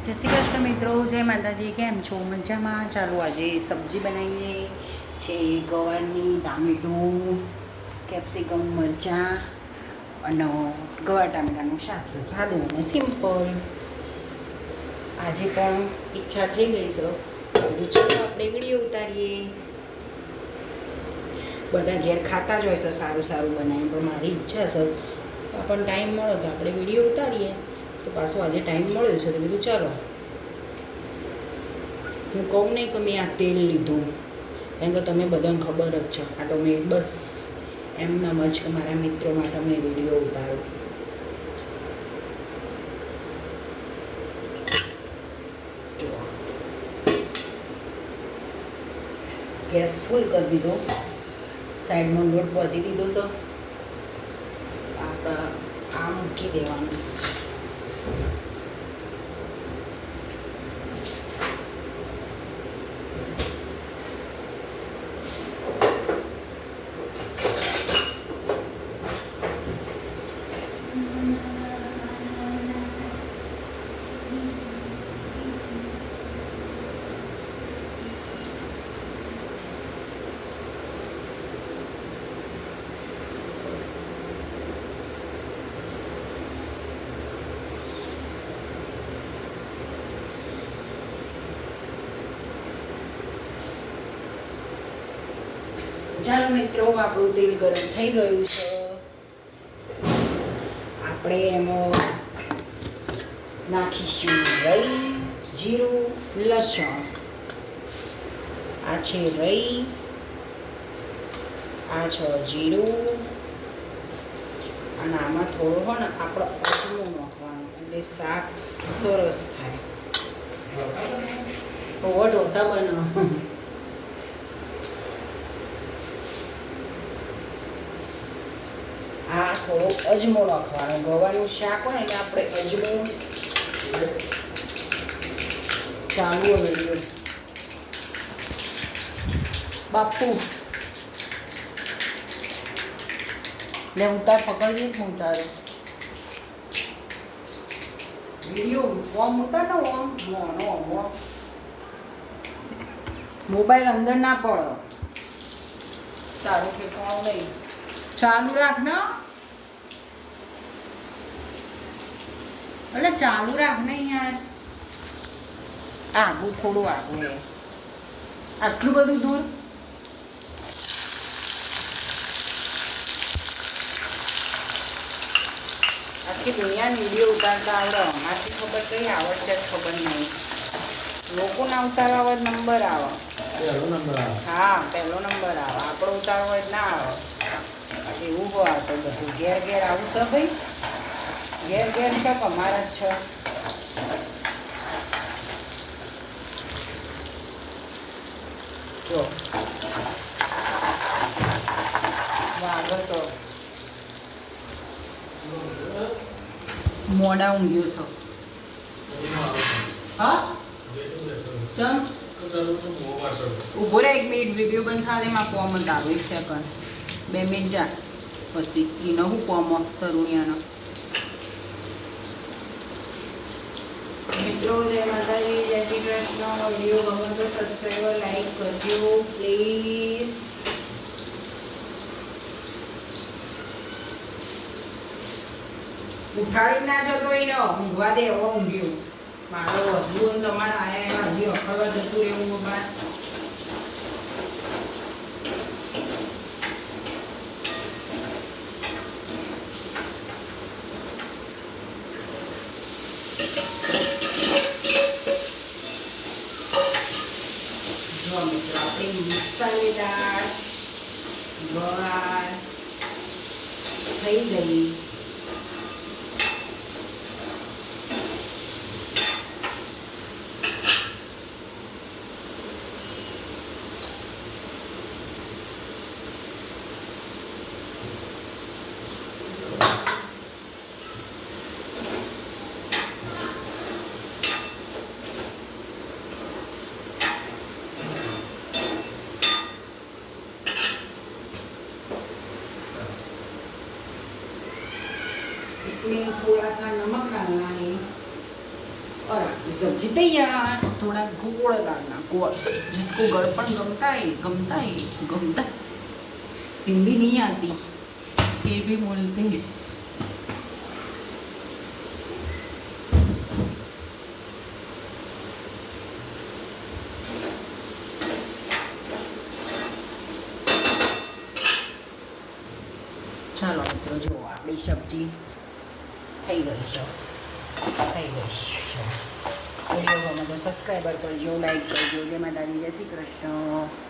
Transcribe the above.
જય શ્રી કૃષ્ણ મિત્રો, જય માતાજી. કેમ છો? મજામાં? ચાલો આજે સબ્જી બનાવીએ છે. ગવારની, ટામેટું, કેપ્સિકમ, મરચાં અને ગવાર ટામેટાનું શાક છે. સાદું અને સિમ્પલ. આજે પણ ઈચ્છા થઈ ગઈ છે, ચાલો આપણે વિડીયો ઉતારીએ. બધા ઘેર ખાતા જ હોય છે સારું સારું બનાવીને, પણ મારી ઈચ્છા છે આપણને ટાઈમ મળે તો આપણે વિડીયો ઉતારીએ. તો પાછો આજે ટાઈમ મળ્યો છે તો કીધું ચાલો. હું કહું નહીં કે મેં આ તેલ લીધું, કેમ કે તમે બધાને ખબર જ છો. આ તો મેં બસ એમનામ જ કે મારા મિત્રો માટે મેં વિડીયો ઉતારું. ગેસ ફૂલ કરી દીધો, સાઈડમાં લોટ બાંધી દીધો છે. આપણે આ મૂકી દેવાનું છે. ચાલો મિત્રો, આપણું તેલ ગરમ થઈ ગયું છે. આપણે એમાં નાખીશું રાઈ, જીરું, લસણ. આ છે રાઈ, આ છે જીરું, અને આમાં થોડો હોય ને આપણે અજમો નાખવાનો, એટલે શાક સરસ થાય. ઢોસા બનાવો. આ થોડો અજમો નાખવાનો. ગવાનું શાક હોય ને આપણે અજમો. ચાલુ હવે બાપુ લે ઉતાર, પકડી હું ઉતારું વિડીયો. ઓમ ઉતાર ને, ઓમ મોનો મોબાઈલ અંદર ના પડો. તારું ઠેકાણું નહીં. ચાલુ રાખ ને, એટલે ચાલુ રાખ ને યાર. આગું થોડું આગું એ આટલું બધું દૂર. આખી દુનિયાની વિડીયો ઉતારતા આવડે, આમાંથી ખબર કઈ આવડશે જ ખબર નહીં. લોકોના ઉતારવા હોય નંબર આવે. હા, પહેલો નંબર આવે. આપણો ઉતારવા હોય ના આવે. એવું હોય તો બધું ઘેર ઘેર આવું છે ભાઈ. ઘેર ઘેર તો અમારા જ છે. જો વાગર તો મોડા ઊંઘ્યું છે. હા ચમ ઉભો રહે 1 મિનિટ. વિડીયો બંધ થાય એમાં ફોર્મ જ આવું 1 સેકન્ડ 2 મિનિટ જા. પછી એને હું ફોર્મ તરુણિયાનો. મિત્રો જય માતાજી, જય શ્રી કૃષ્ણ. વિડીયો ગમે તો સબસ્ક્રાઈબર લાઈક કરજો પ્લીઝ. ઉઠાડી ના જતો એને ઊંઘવા દે. એવો ઊંઘ્યું મારો વધુ તમારે આયા એમાં હજી અખડવા જતું રહેવું બાબા. જો મિત્રો આપણી મસાલેદાર ગવાર થઈ ગઈ. इसमें थोड़ा सा नमक डालना है और आपकी सब्जी तैयार। थोड़ा गुड़ डालना, गुड़, जिसको गड़पण गमता है। हिंदी नहीं आती फिर भी बोलते हैं। ચાલો મિત્રો, જુઓ આપણી સબ્જી થઈ ગઈ છે. વિડીયો ગમે તો સબસ્ક્રાઈબર કરજો, લાઈક કરજો. જય માતાજી, જય શ્રી કૃષ્ણ.